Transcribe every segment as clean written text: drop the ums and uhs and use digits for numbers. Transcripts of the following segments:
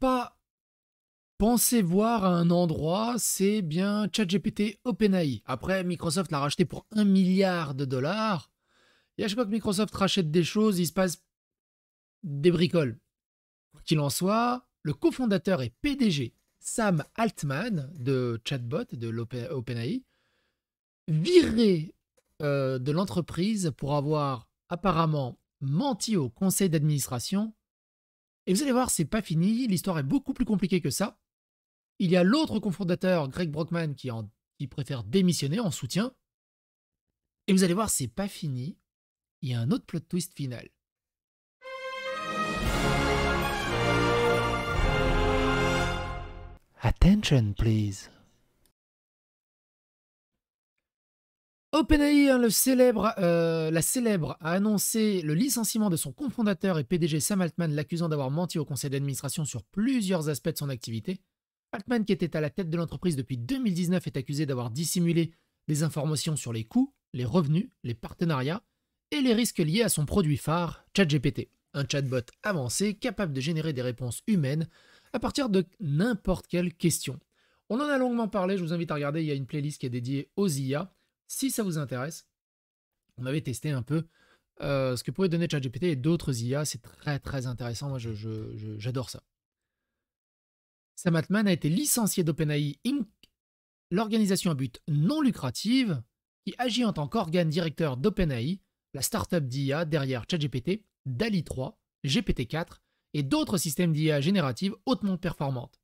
pas pensé voir à un endroit, c'est bien ChatGPT OpenAI. Après, Microsoft l'a racheté pour 1 milliard de dollars. Et à chaque fois que Microsoft rachète des choses, il se passe des bricoles. Quoi qu'il en soit, le cofondateur et PDG Sam Altman de Chatbot, de OpenAI, viré de l'entreprise pour avoir apparemment menti au conseil d'administration. Et vous allez voir, c'est pas fini, l'histoire est beaucoup plus compliquée que ça. Il y a l'autre cofondateur, Greg Brockman, qui préfère démissionner en soutien. Et vous allez voir, c'est pas fini. Il y a un autre plot twist final. Attention, please. OpenAI, hein, la célèbre, a annoncé le licenciement de son cofondateur et PDG Sam Altman, l'accusant d'avoir menti au conseil d'administration sur plusieurs aspects de son activité. Altman, qui était à la tête de l'entreprise depuis 2019, est accusé d'avoir dissimulé des informations sur les coûts, les revenus, les partenariats et les risques liés à son produit phare, ChatGPT, un chatbot avancé capable de générer des réponses humaines à partir de n'importe quelle question. On en a longuement parlé, je vous invite à regarder, il y a une playlist qui est dédiée aux IA. Si ça vous intéresse, on avait testé un peu ce que pourrait donner ChatGPT et d'autres IA, c'est très très intéressant, moi j'adore ça. Sam Altman a été licencié d'OpenAI Inc., l'organisation à but non lucratif qui agit en tant qu'organe directeur d'OpenAI, la startup d'IA derrière ChatGPT, DALL-E 3, GPT-4 et d'autres systèmes d'IA générative hautement performantes.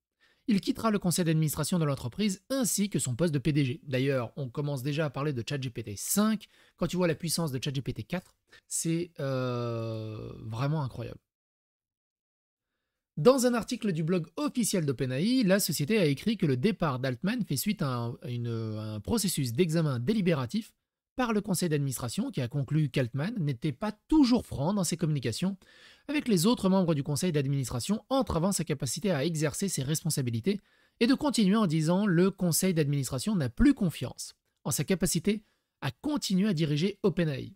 Il quittera le conseil d'administration de l'entreprise ainsi que son poste de PDG. D'ailleurs, on commence déjà à parler de ChatGPT 5. Quand tu vois la puissance de ChatGPT 4, c'est vraiment incroyable. Dans un article du blog officiel d'OpenAI, la société a écrit que le départ d'Altman fait suite à un processus d'examen délibératif par le conseil d'administration qui a conclu qu'Altman n'était pas toujours franc dans ses communications avec les autres membres du conseil d'administration, entravant sa capacité à exercer ses responsabilités, et de continuer en disant le conseil d'administration n'a plus confiance en sa capacité à continuer à diriger OpenAI.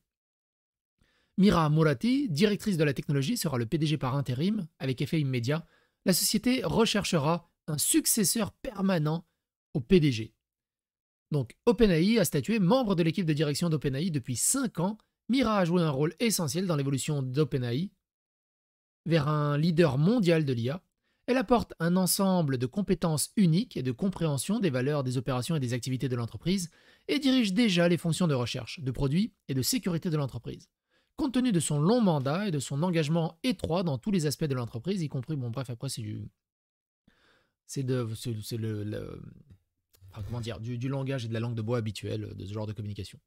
Mira Murati, directrice de la technologie, sera le PDG par intérim, avec effet immédiat. La société recherchera un successeur permanent au PDG. Donc OpenAI a statué membre de l'équipe de direction d'OpenAI depuis 5 ans. Mira a joué un rôle essentiel dans l'évolution d'OpenAI vers un leader mondial de l'IA. Elle apporte un ensemble de compétences uniques et de compréhension des valeurs, des opérations et des activités de l'entreprise et dirige déjà les fonctions de recherche, de produits et de sécurité de l'entreprise. Compte tenu de son long mandat et de son engagement étroit dans tous les aspects de l'entreprise, y compris, bon bref, après c'est du langage et de la langue de bois habituelle de ce genre de communication.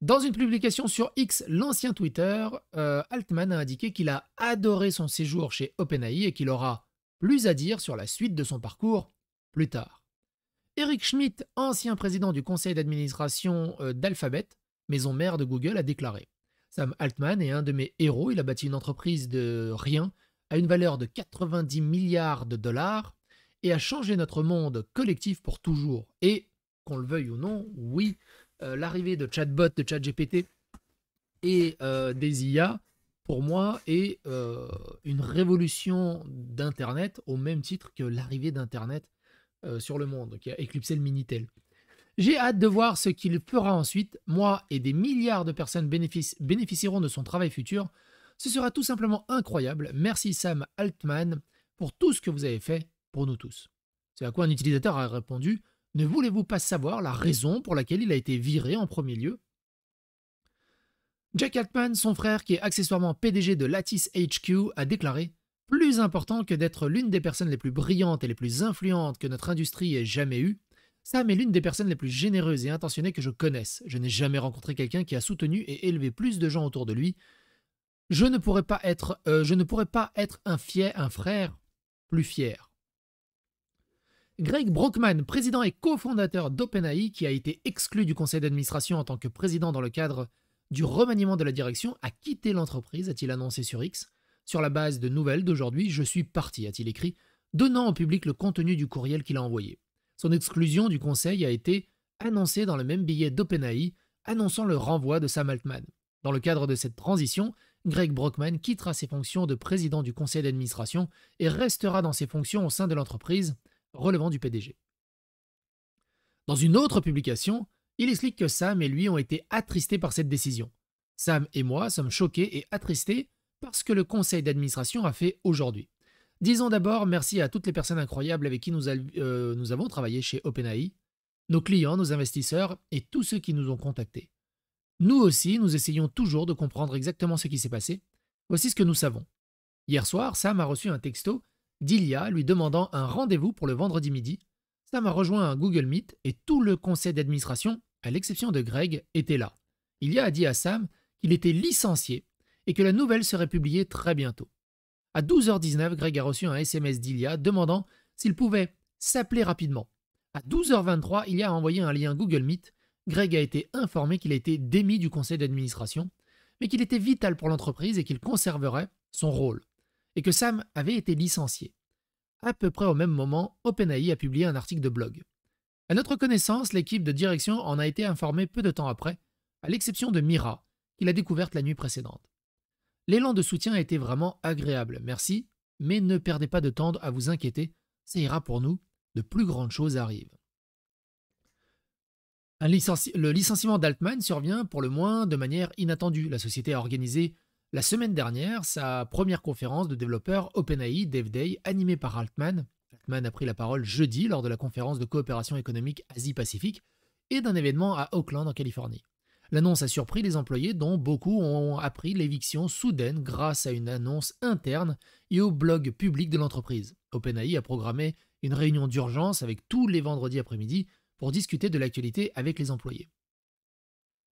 Dans une publication sur X, l'ancien Twitter, Altman a indiqué qu'il a adoré son séjour chez OpenAI et qu'il aura plus à dire sur la suite de son parcours plus tard. Eric Schmidt, ancien président du conseil d'administration d'Alphabet, maison mère de Google, a déclaré: Sam Altman est un de mes héros, il a bâti une entreprise de rien à une valeur de 90 milliards de dollars et a changé notre monde collectif pour toujours. Et, qu'on le veuille ou non, oui, l'arrivée de chatbot, de ChatGPT et des IA, pour moi, est une révolution d'Internet au même titre que l'arrivée d'Internet sur le monde, qui a éclipsé le Minitel. J'ai hâte de voir ce qu'il fera ensuite. Moi et des milliards de personnes bénéficieront de son travail futur. Ce sera tout simplement incroyable. Merci Sam Altman pour tout ce que vous avez fait pour nous tous. C'est à quoi un utilisateur a répondu: ne voulez-vous pas savoir la raison pour laquelle il a été viré en premier lieu? Jack Altman, son frère qui est accessoirement PDG de Lattice HQ, a déclaré: plus important que d'être l'une des personnes les plus brillantes et les plus influentes que notre industrie ait jamais eues, Sam est l'une des personnes les plus généreuses et intentionnées que je connaisse. Je n'ai jamais rencontré quelqu'un qui a soutenu et élevé plus de gens autour de lui. Je ne pourrais pas être un frère plus fier. Greg Brockman, président et cofondateur d'OpenAI, qui a été exclu du conseil d'administration en tant que président dans le cadre du remaniement de la direction, a quitté l'entreprise, a-t-il annoncé sur X. Sur la base de nouvelles d'aujourd'hui, je suis parti, a-t-il écrit, donnant au public le contenu du courriel qu'il a envoyé. Son exclusion du conseil a été annoncée dans le même billet d'OpenAI, annonçant le renvoi de Sam Altman. Dans le cadre de cette transition, Greg Brockman quittera ses fonctions de président du conseil d'administration et restera dans ses fonctions au sein de l'entreprise relevant du PDG. Dans une autre publication, il explique que Sam et lui ont été attristés par cette décision. Sam et moi sommes choqués et attristés par ce que le conseil d'administration a fait aujourd'hui. Disons d'abord merci à toutes les personnes incroyables avec qui nous avons travaillé chez OpenAI, nos clients, nos investisseurs et tous ceux qui nous ont contactés. Nous aussi, nous essayons toujours de comprendre exactement ce qui s'est passé. Voici ce que nous savons. Hier soir, Sam a reçu un texto d'Ilya lui demandant un rendez-vous pour le vendredi midi. Sam a rejoint un Google Meet et tout le conseil d'administration, à l'exception de Greg, était là. Ilya a dit à Sam qu'il était licencié et que la nouvelle serait publiée très bientôt. À 12h19, Greg a reçu un SMS d'Ilya demandant s'il pouvait s'appeler rapidement. À 12h23, Ilya a envoyé un lien Google Meet. Greg a été informé qu'il a été démis du conseil d'administration, mais qu'il était vital pour l'entreprise et qu'il conserverait son rôle, et que Sam avait été licencié. À peu près au même moment, OpenAI a publié un article de blog. À notre connaissance, l'équipe de direction en a été informée peu de temps après, à l'exception de Mira, qui l'a découverte la nuit précédente. L'élan de soutien a été vraiment agréable, merci, mais ne perdez pas de temps à vous inquiéter, ça ira pour nous, de plus grandes choses arrivent. Le licenciement d'Altman survient pour le moins de manière inattendue. La société a organisé la semaine dernière sa première conférence de développeurs OpenAI Dev Day animée par Altman. Altman a pris la parole jeudi lors de la conférence de coopération économique Asie-Pacifique et d'un événement à Oakland en Californie. L'annonce a surpris les employés dont beaucoup ont appris l'éviction soudaine grâce à une annonce interne et au blog public de l'entreprise. OpenAI a programmé une réunion d'urgence avec tous les vendredis après-midi pour discuter de l'actualité avec les employés.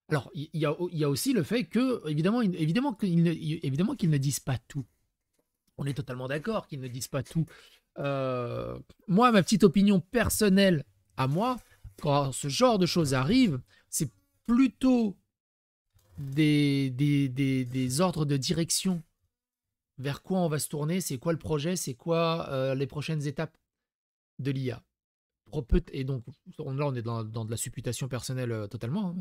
Alors, il y a aussi le fait que, évidemment qu'ils ne disent pas tout. On est totalement d'accord qu'ils ne disent pas tout. Moi, ma petite opinion personnelle à moi, quand ce genre de choses arrive, c'est plutôt des ordres de direction. Vers quoi on va se tourner, c'est quoi le projet, c'est quoi les prochaines étapes de l'IA. Et donc, là, on est dans de la supputation personnelle totalement. Hein.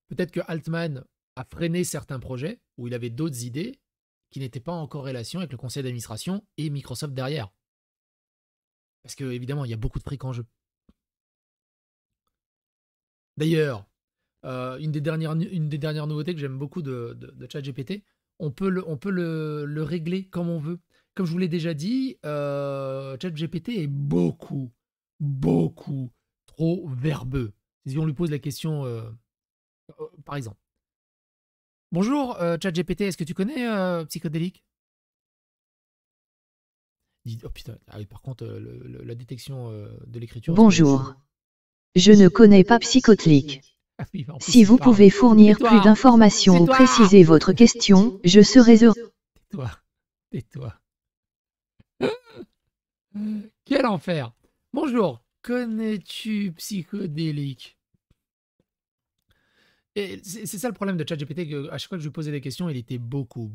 Peut-être que Altman a freiné certains projets où il avait d'autres idées qui n'étaient pas en corrélation avec le conseil d'administration et Microsoft derrière. Parce que, évidemment, il y a beaucoup de fric en jeu. D'ailleurs, une des dernières nouveautés que j'aime beaucoup de ChatGPT, on peut le régler comme on veut. Comme je vous l'ai déjà dit, ChatGPT est beaucoup trop verbeux. Si on lui pose la question, par exemple. Bonjour, ChatGPT, est-ce que tu connais Psychodélique? Oh putain, ah oui, par contre, la détection de l'écriture... Bonjour. Je ne connais pas Psychotlick. Ah oui, en plus, Si vous pouvez fournir Tais-toi. plus d'informations ou Tais-toi. préciser votre question, je serai heureux. Tais-toi. Quel enfer. Bonjour, connais-tu Psychodélique? Et c'est ça le problème de ChatGPT, que à chaque fois que je lui posais des questions, il était beaucoup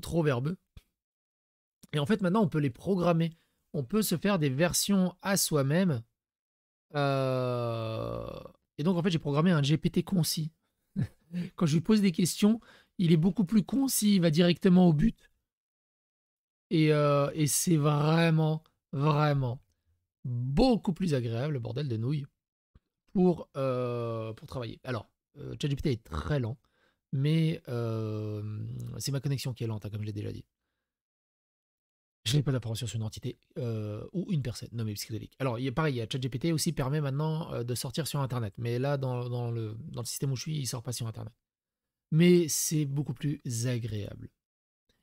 trop verbeux. Et en fait, maintenant, on peut les programmer. On peut se faire des versions à soi-même. Et donc, en fait, j'ai programmé un GPT concis. Quand je lui pose des questions, il est beaucoup plus concis, il va directement au but. Et c'est vraiment beaucoup plus agréable, le bordel de nouilles, pour travailler. Alors, ChatGPT est très lent, mais c'est ma connexion qui est lente, hein, comme je l'ai déjà dit. Je n'ai pas d'informations sur une entité ou une personne nommée Psychodélique. Alors, pareil, ChatGPT aussi permet maintenant de sortir sur Internet. Mais là, dans le système où je suis, il ne sort pas sur Internet. Mais c'est beaucoup plus agréable.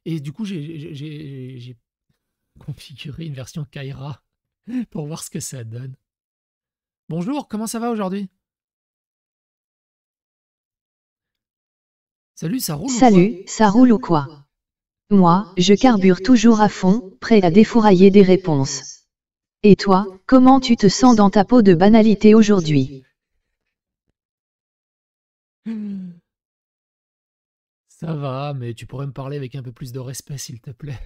Et du coup, j'ai configuré une version Kaira pour voir ce que ça donne. Bonjour, comment ça va aujourd'hui? Salut, ça roule ou quoi? Salut, ça roule ou quoi? Moi, je carbure toujours à fond, prêt à défourailler des réponses. Et toi, comment tu te sens dans ta peau de banalité aujourd'hui? Ça va, mais tu pourrais me parler avec un peu plus de respect, s'il te plaît.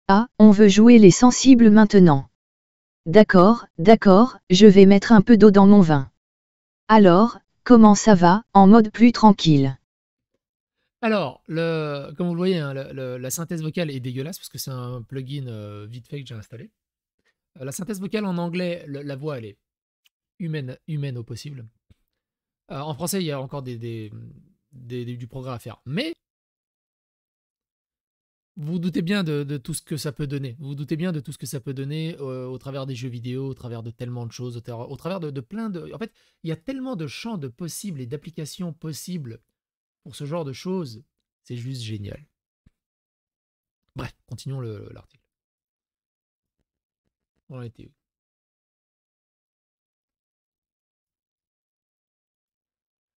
Ah, on veut jouer les sensibles maintenant. D'accord, d'accord, je vais mettre un peu d'eau dans mon vin. Alors, comment ça va, en mode plus tranquille? Alors, comme vous le voyez, hein, la synthèse vocale est dégueulasse parce que c'est un plugin vite fait que j'ai installé. La synthèse vocale en anglais, la voix, elle est humaine au possible. En français, il y a encore du progrès à faire. Mais vous vous doutez bien de tout ce que ça peut donner. Vous vous doutez bien de tout ce que ça peut donner au travers des jeux vidéo, au travers de tellement de choses, au travers de plein de... En fait, il y a tellement de champs de possibles et d'applications possibles pour ce genre de choses. C'est juste génial. Bref, continuons l'article. On en était où?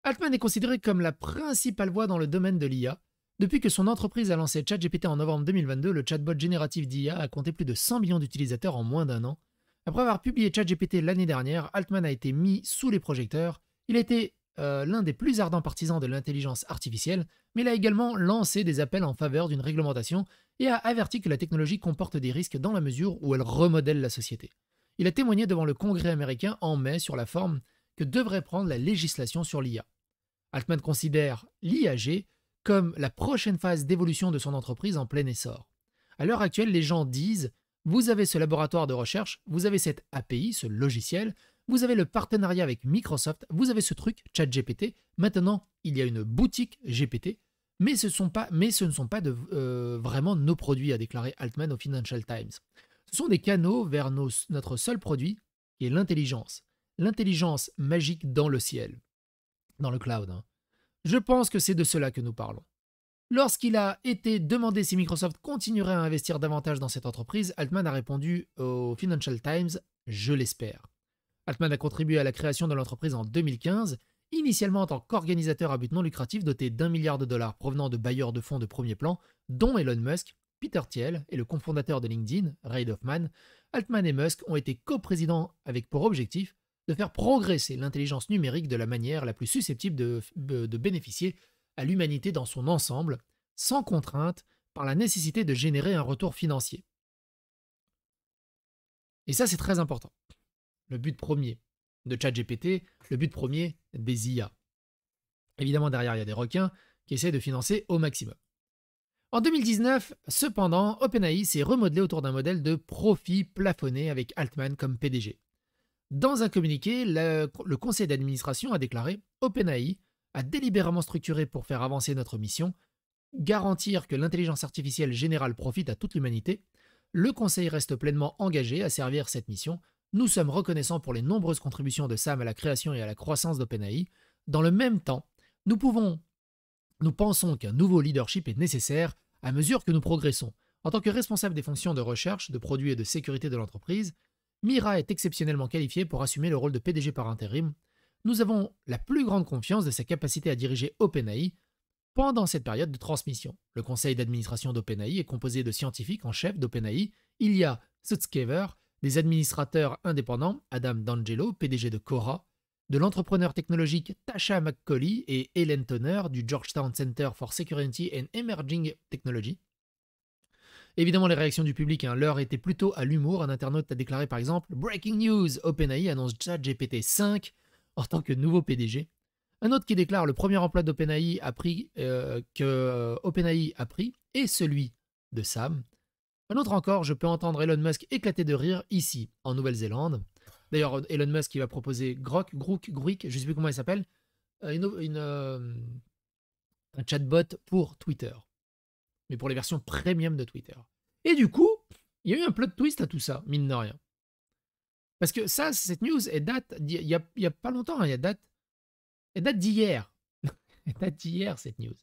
Altman est considéré comme la principale voix dans le domaine de l'IA. Depuis que son entreprise a lancé ChatGPT en novembre 2022, le chatbot génératif d'IA a compté plus de 100 millions d'utilisateurs en moins d'un an. Après avoir publié ChatGPT l'année dernière, Altman a été mis sous les projecteurs. Il a été l'un des plus ardents partisans de l'intelligence artificielle, mais il a également lancé des appels en faveur d'une réglementation et a averti que la technologie comporte des risques dans la mesure où elle remodèle la société. Il a témoigné devant le Congrès américain en mai sur la forme que devrait prendre la législation sur l'IA. Altman considère l'IAG comme la prochaine phase d'évolution de son entreprise en plein essor. À l'heure actuelle, les gens disent: vous avez ce laboratoire de recherche, vous avez cette API, ce logiciel, vous avez le partenariat avec Microsoft, vous avez ce truc, ChatGPT, maintenant il y a une boutique GPT, mais ce ne sont pas vraiment nos produits, a déclaré Altman au Financial Times. Ce sont des canaux vers notre seul produit, qui est l'intelligence magique dans le ciel, dans le cloud. Hein. Je pense que c'est de cela que nous parlons. Lorsqu'il a été demandé si Microsoft continuerait à investir davantage dans cette entreprise, Altman a répondu au Financial Times: je l'espère. Altman a contribué à la création de l'entreprise en 2015, initialement en tant qu'organisateur à but non lucratif doté d'1 milliard de dollars provenant de bailleurs de fonds de premier plan, dont Elon Musk, Peter Thiel et le cofondateur de LinkedIn, Reid Hoffman. Altman et Musk ont été coprésidents avec pour objectif de faire progresser l'intelligence numérique de la manière la plus susceptible de bénéficier à l'humanité dans son ensemble, sans contrainte, par la nécessité de générer un retour financier. Et ça, c'est très important. Le but premier de ChatGPT, le but premier des IA. Évidemment, derrière, il y a des requins qui essaient de financer au maximum. En 2019, cependant, OpenAI s'est remodelé autour d'un modèle de profit plafonné avec Altman comme PDG. Dans un communiqué, le conseil d'administration a déclaré: OpenAI a délibérément structuré pour faire avancer notre mission, garantir que l'intelligence artificielle générale profite à toute l'humanité. Le conseil reste pleinement engagé à servir cette mission. Nous sommes reconnaissants pour les nombreuses contributions de Sam à la création et à la croissance d'OpenAI. Dans le même temps, nous pensons qu'un nouveau leadership est nécessaire à mesure que nous progressons. En tant que responsable des fonctions de recherche, de produits et de sécurité de l'entreprise, Mira est exceptionnellement qualifiée pour assumer le rôle de PDG par intérim. Nous avons la plus grande confiance de sa capacité à diriger OpenAI pendant cette période de transmission. Le conseil d'administration d'OpenAI est composé de scientifiques en chef d'OpenAI. Il y a Sutskever, des administrateurs indépendants, Adam D'Angelo, PDG de Quora, de l'entrepreneur technologique Tasha McCauley et Helen Toner du Georgetown Center for Security and Emerging Technology. Évidemment, les réactions du public, l'heure était plutôt à l'humour. Un internaute a déclaré par exemple: Breaking news, OpenAI annonce ChatGPT 5 en tant que nouveau PDG. Un autre qui déclare: le premier emploi d'OpenAI OpenAI a pris est celui de Sam. Un autre encore: je peux entendre Elon Musk éclater de rire ici, en Nouvelle-Zélande. D'ailleurs, Elon Musk qui va proposer Grok, je ne sais plus comment il s'appelle, un chatbot pour Twitter, mais pour les versions premium de Twitter. Et du coup, il y a eu un plot twist à tout ça, mine de rien. Parce que ça, cette news, elle date il y a pas longtemps, elle date d'hier. Elle date d'hier, cette news.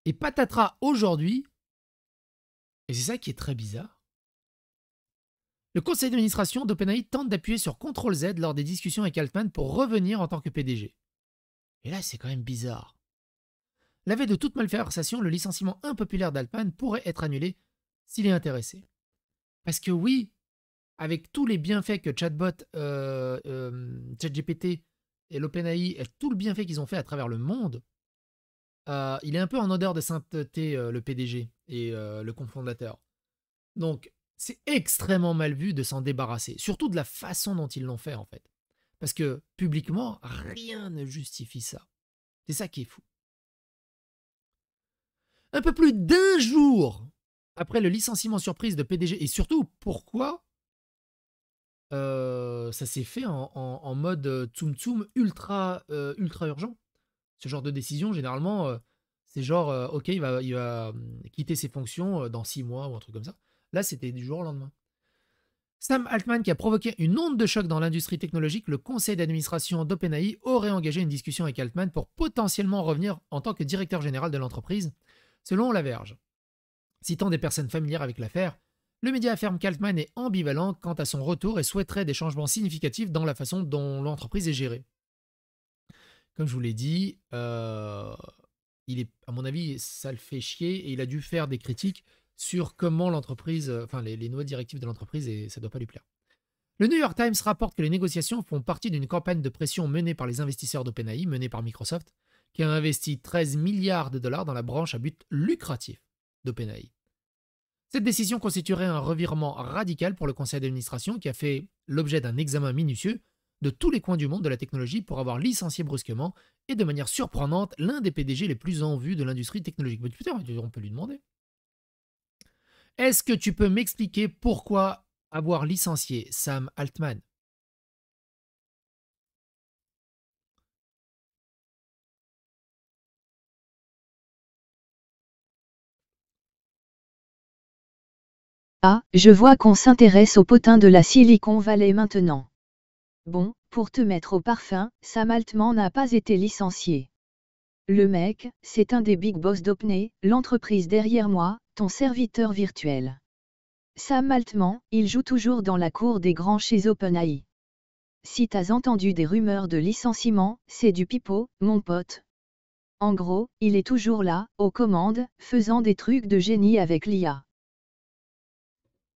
Et patatras, aujourd'hui, et c'est ça qui est très bizarre, le conseil d'administration d'OpenAI tente d'appuyer sur CTRL-Z lors des discussions avec Altman pour revenir en tant que PDG. Et là, c'est quand même bizarre. La veille de toute malversation, le licenciement impopulaire d'Altman pourrait être annulé s'il est intéressé. Parce que oui, avec tous les bienfaits que ChatGPT et l'OpenAI, et tout le bienfait qu'ils ont fait à travers le monde, il est un peu en odeur de sainteté, le PDG et le cofondateur. Donc, C'est extrêmement mal vu de s'en débarrasser, surtout de la façon dont ils l'ont fait en fait. Parce que publiquement, rien ne justifie ça. C'est ça qui est fou. Un peu plus d'un jour après le licenciement surprise de PDG, et surtout pourquoi ça s'est fait en mode tsum tsum ultra urgent. Ce genre de décision, généralement, c'est genre, ok, il va quitter ses fonctions dans 6 mois ou un truc comme ça. Là, c'était du jour au lendemain. Sam Altman, qui a provoqué une onde de choc dans l'industrie technologique, le conseil d'administration d'OpenAI aurait engagé une discussion avec Altman pour potentiellement revenir en tant que directeur général de l'entreprise, selon La Verge. Citant des personnes familières avec l'affaire, le média affirme qu'Altman est ambivalent quant à son retour et souhaiterait des changements significatifs dans la façon dont l'entreprise est gérée. Comme je vous l'ai dit, il est, à mon avis, ça le fait chier et il a dû faire des critiques sur comment l'entreprise, enfin les nouvelles directives de l'entreprise, et ça ne doit pas lui plaire. Le New York Times rapporte que les négociations font partie d'une campagne de pression menée par les investisseurs d'OpenAI, menée par Microsoft, qui a investi 13 milliards de dollars dans la branche à but lucratif d'OpenAI. Cette décision constituerait un revirement radical pour le conseil d'administration qui a fait l'objet d'un examen minutieux de tous les coins du monde de la technologie pour avoir licencié brusquement et de manière surprenante l'un des PDG les plus en vue de l'industrie technologique. Mais putain, on peut lui demander. Est-ce que tu peux m'expliquer pourquoi avoir licencié Sam Altman? Ah, je vois qu'on s'intéresse au potin de la Silicon Valley maintenant. Bon, pour te mettre au parfum, Sam Altman n'a pas été licencié. Le mec, c'est un des big boss d'OpenAI, l'entreprise derrière moi, ton serviteur virtuel. Sam Altman, il joue toujours dans la cour des grands chez OpenAI. Si t'as entendu des rumeurs de licenciement, c'est du pipeau, mon pote. En gros, il est toujours là, aux commandes, faisant des trucs de génie avec l'IA.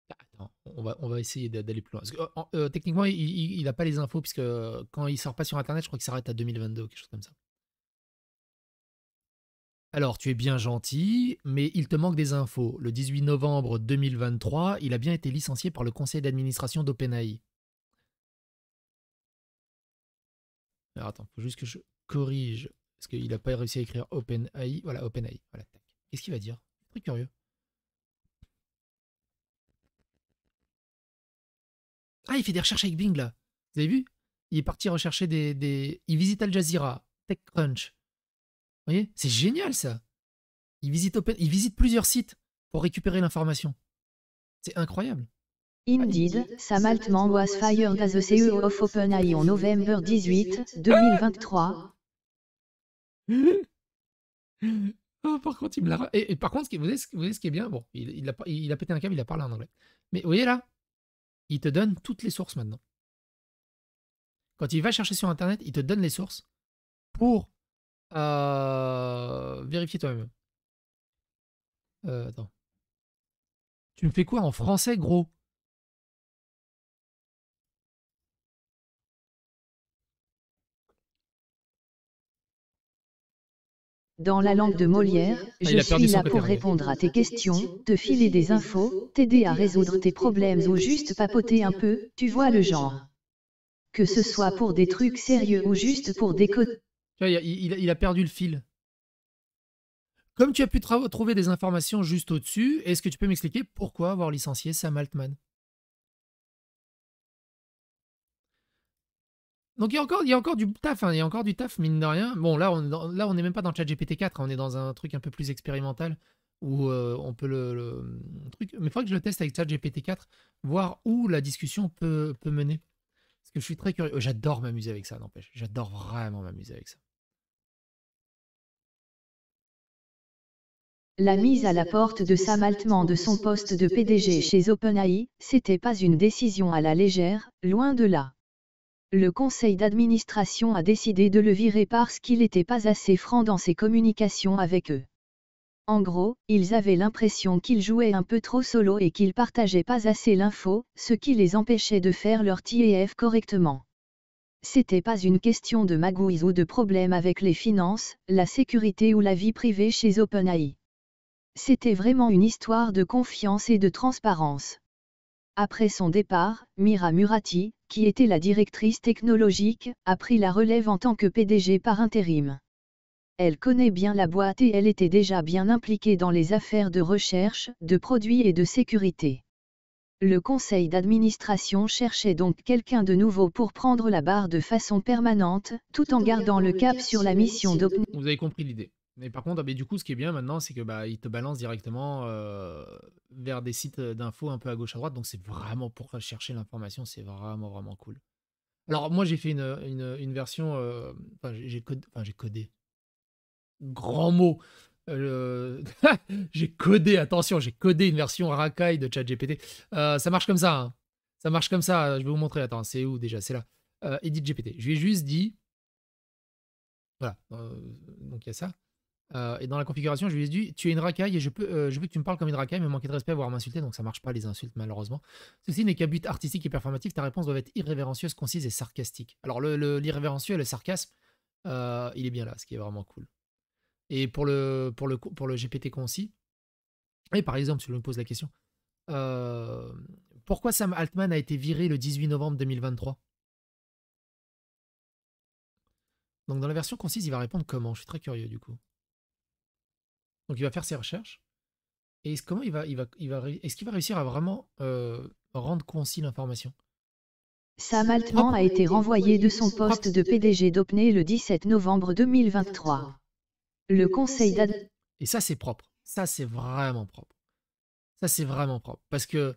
Attends, on va essayer d'aller plus loin. Parce que, techniquement, il n'a pas les infos, puisque quand il sort pas sur Internet, je crois qu'il s'arrête à 2022 ou quelque chose comme ça. Alors, tu es bien gentil, mais il te manque des infos. Le 18 novembre 2023, il a bien été licencié par le conseil d'administration d'OpenAI. Alors, attends, faut juste que je corrige, parce qu'il n'a pas réussi à écrire OpenAI. Voilà, OpenAI. Voilà, tac. Qu'est-ce qu'il va dire? Très curieux. Ah, il fait des recherches avec Bing, là. Vous avez vu? Il est parti rechercher Il visite Al Jazeera, TechCrunch. Vous voyez? C'est génial, ça. Il visite plusieurs sites pour récupérer l'information. C'est incroyable. Indeed, Sam Altman was fired as the CEO of OpenAI en November 18, 2023. Oh, par contre, il me l'a. Et par contre, vous voyez ce qui est bien? Bon, il a pété un câble, il a parlé en anglais. Mais vous voyez là, il te donne toutes les sources maintenant. Quand il va chercher sur Internet, il te donne les sources pour vérifier toi-même. Attends. Tu me fais quoi en français, gros? Dans la langue de Molière, je suis là pour répondre à tes questions, te filer des infos, t'aider à résoudre tes problèmes ou juste papoter un peu, tu vois le genre. Que ce soit pour des trucs sérieux ou juste pour des côtes. Il a perdu le fil. Comme tu as pu trouver des informations juste au-dessus, est-ce que tu peux m'expliquer pourquoi avoir licencié Sam Altman? Donc il y a encore du taf, hein, il y a encore du taf, mine de rien. Bon, là, on n'est même pas dans le chat GPT-4, hein, on est dans un truc un peu plus expérimental, où on peut le truc. Mais il faudrait que je le teste avec chat GPT-4, voir où la discussion peut mener. Parce que je suis très curieux. J'adore m'amuser avec ça, n'empêche. J'adore vraiment m'amuser avec ça. La mise à la porte de Sam Altman de son poste de PDG chez OpenAI, c'était pas une décision à la légère, loin de là. Le conseil d'administration a décidé de le virer parce qu'il n'était pas assez franc dans ses communications avec eux. En gros, ils avaient l'impression qu'il jouait un peu trop solo et qu'il partageait pas assez l'info, ce qui les empêchait de faire leur TAF correctement. C'était pas une question de magouilles ou de problèmes avec les finances, la sécurité ou la vie privée chez OpenAI. C'était vraiment une histoire de confiance et de transparence. Après son départ, Mira Murati, qui était la directrice technologique, a pris la relève en tant que PDG par intérim. Elle connaît bien la boîte et elle était déjà bien impliquée dans les affaires de recherche, de produits et de sécurité. Le conseil d'administration cherchait donc quelqu'un de nouveau pour prendre la barre de façon permanente, tout en gardant le cap sur la mission d'OpenAI. Vous avez compris l'idée. Mais par contre, du coup, ce qui est bien maintenant, c'est que il te balance directement vers des sites d'infos un peu à gauche à droite. Donc c'est vraiment pour chercher l'information, c'est vraiment vraiment cool. Alors moi j'ai fait une version, j'ai codé. Grand mot. J'ai codé, attention, j'ai codé une version racaille de ChatGPT. Ça marche comme ça, hein. Ça marche comme ça. Je vais vous montrer. Attends, c'est où déjà? C'est là. Edit GPT. Je lui ai juste dit. Voilà. Donc il y a ça. Et dans la configuration, je lui ai dit tu es une racaille et je veux que tu me parles comme une racaille, mais manquer de respect, voire m'insulter. Donc ça marche pas les insultes, malheureusement. Ceci n'est qu'à but artistique et performatif. Ta réponse doit être irrévérencieuse, concise et sarcastique. Alors l'irrévérencieux et le sarcasme, il est bien là, ce qui est vraiment cool. Et pour le GPT concis, et par exemple, si je me pose la question, pourquoi Sam Altman a été viré le 18 novembre 2023? Donc dans la version concise, il va répondre comment? Je suis très curieux du coup. Donc il va faire ses recherches. Et comment est-ce qu'il va réussir à vraiment rendre concis l'information? Sam Altman a été renvoyé de son poste de PDG d'OpenAI le 17 novembre 2023. Le conseil d'administration. Et ça, c'est propre. Ça, c'est vraiment propre. Ça, c'est vraiment propre. Parce que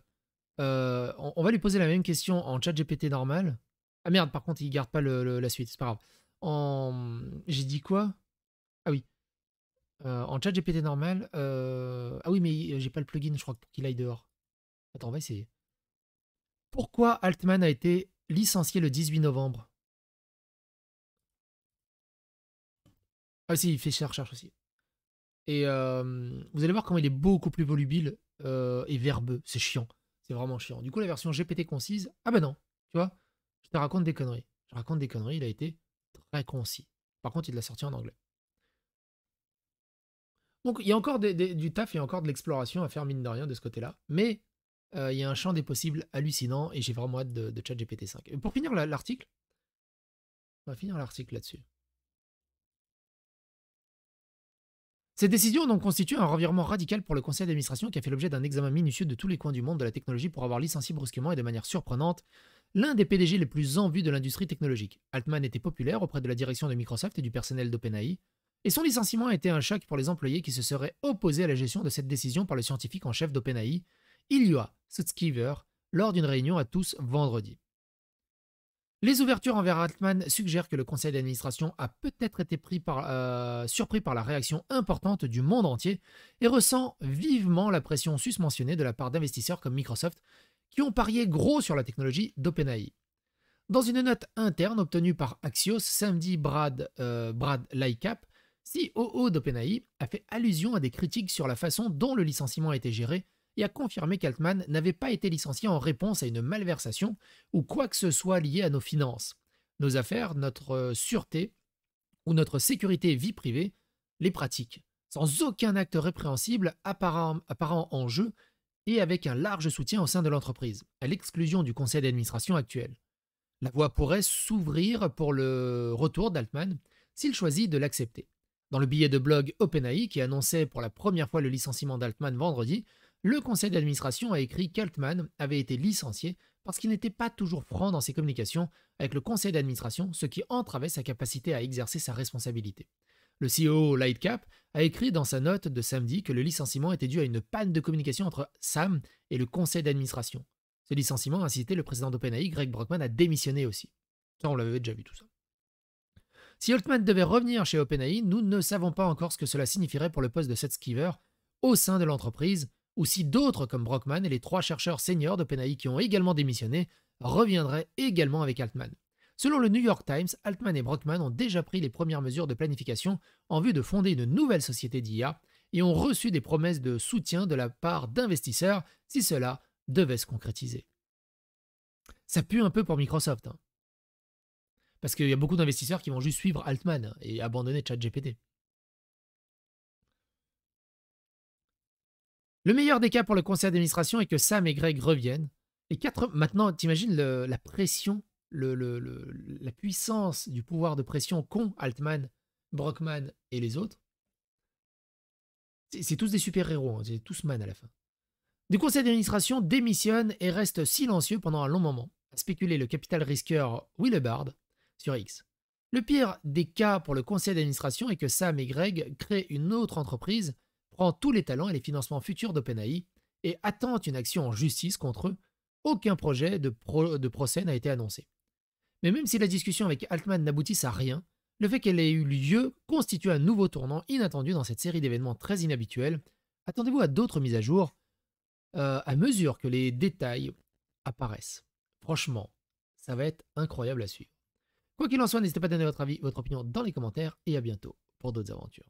on va lui poser la même question en chat GPT normal. Ah merde, par contre, il garde pas la suite, c'est pas grave. J'ai dit quoi? Ah oui. En chat GPT normal. Ah oui, mais j'ai pas le plugin, je crois, pour qu'il aille dehors. Attends, on va essayer. Pourquoi Altman a été licencié le 18 novembre? Ah si, il fait ses recherches aussi. Et vous allez voir comment il est beaucoup plus volubile et verbeux. C'est chiant. C'est vraiment chiant. Du coup, la version GPT concise, ah bah non, tu vois, je te raconte des conneries. Je raconte des conneries, il a été très concis. Par contre, il l'a sorti en anglais. Donc, il y a encore du taf, il y a encore de l'exploration à faire, mine de rien, de ce côté-là. Mais il y a un champ des possibles hallucinant et j'ai vraiment hâte de ChatGPT 5. Et pour finir l'article, on va finir l'article là-dessus. Cette décision donc constitue un revirement radical pour le conseil d'administration qui a fait l'objet d'un examen minutieux de tous les coins du monde de la technologie pour avoir licencié brusquement et de manière surprenante l'un des PDG les plus en vue de l'industrie technologique. Altman était populaire auprès de la direction de Microsoft et du personnel d'OpenAI, et son licenciement a été un choc pour les employés qui se seraient opposés à la gestion de cette décision par le scientifique en chef d'OpenAI, Ilya Sutskever, lors d'une réunion à tous vendredi. Les ouvertures envers Altman suggèrent que le conseil d'administration a peut-être été surpris par la réaction importante du monde entier et ressent vivement la pression susmentionnée de la part d'investisseurs comme Microsoft qui ont parié gros sur la technologie d'OpenAI. Dans une note interne obtenue par Axios, samedi, Brad Lightcap, COO d'OpenAI, a fait allusion à des critiques sur la façon dont le licenciement a été géré et a confirmé qu'Altman n'avait pas été licencié en réponse à une malversation ou quoi que ce soit lié à nos finances, nos affaires, notre sûreté ou notre sécurité vie privée, les pratiques, sans aucun acte répréhensible apparent en jeu et avec un large soutien au sein de l'entreprise, à l'exclusion du conseil d'administration actuel. La voie pourrait s'ouvrir pour le retour d'Altman s'il choisit de l'accepter. Dans le billet de blog OpenAI qui annonçait pour la première fois le licenciement d'Altman vendredi, le conseil d'administration a écrit qu'Altman avait été licencié parce qu'il n'était pas toujours franc dans ses communications avec le conseil d'administration, ce qui entravait sa capacité à exercer sa responsabilité. Le CEO Lightcap a écrit dans sa note de samedi que le licenciement était dû à une panne de communication entre Sam et le conseil d'administration. Ce licenciement a incité le président d'OpenAI, Greg Brockman, à démissionner aussi. Ça, on l'avait déjà vu tout ça. Si Altman devait revenir chez OpenAI, nous ne savons pas encore ce que cela signifierait pour le poste de Sutskever au sein de l'entreprise, ou si d'autres comme Brockman et les 3 chercheurs seniors d'OpenAI qui ont également démissionné reviendraient également avec Altman. Selon le New York Times, Altman et Brockman ont déjà pris les premières mesures de planification en vue de fonder une nouvelle société d'IA et ont reçu des promesses de soutien de la part d'investisseurs si cela devait se concrétiser. Ça pue un peu pour Microsoft, hein. Parce qu'il y a beaucoup d'investisseurs qui vont juste suivre Altman et abandonner ChatGPT. Le meilleur des cas pour le conseil d'administration est que Sam et Greg reviennent, Les quatre, maintenant, t'imagines la pression, la puissance du pouvoir de pression qu'ont Altman, Brockman et les autres. C'est tous des super-héros, hein, c'est tous man à la fin. Du conseil d'administration démissionne et reste silencieux pendant un long moment, a spéculé le capital risqueur Willebard sur X. Le pire des cas pour le conseil d'administration est que Sam et Greg créent une autre entreprise, prend tous les talents et les financements futurs d'OpenAI et attendent une action en justice contre eux. Aucun projet de procès n'a été annoncé. Mais même si la discussion avec Altman n'aboutisse à rien, le fait qu'elle ait eu lieu constitue un nouveau tournant inattendu dans cette série d'événements très inhabituels. Attendez-vous à d'autres mises à jour à mesure que les détails apparaissent. Franchement, ça va être incroyable à suivre. Quoi qu'il en soit, n'hésitez pas à donner votre avis, votre opinion dans les commentaires et à bientôt pour d'autres aventures.